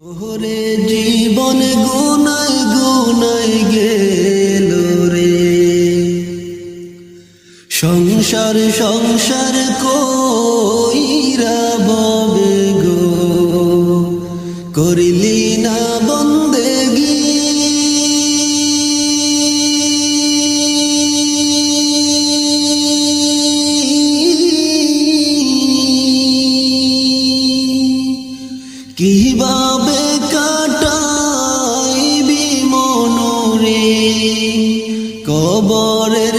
ওরে জীবন গুনায় গুনায় গেল রে, সংসার সংসার কইরা ববে গো, করিলি না বন্দেগি। কিভাবে কাটাইবি মনরে, কবরের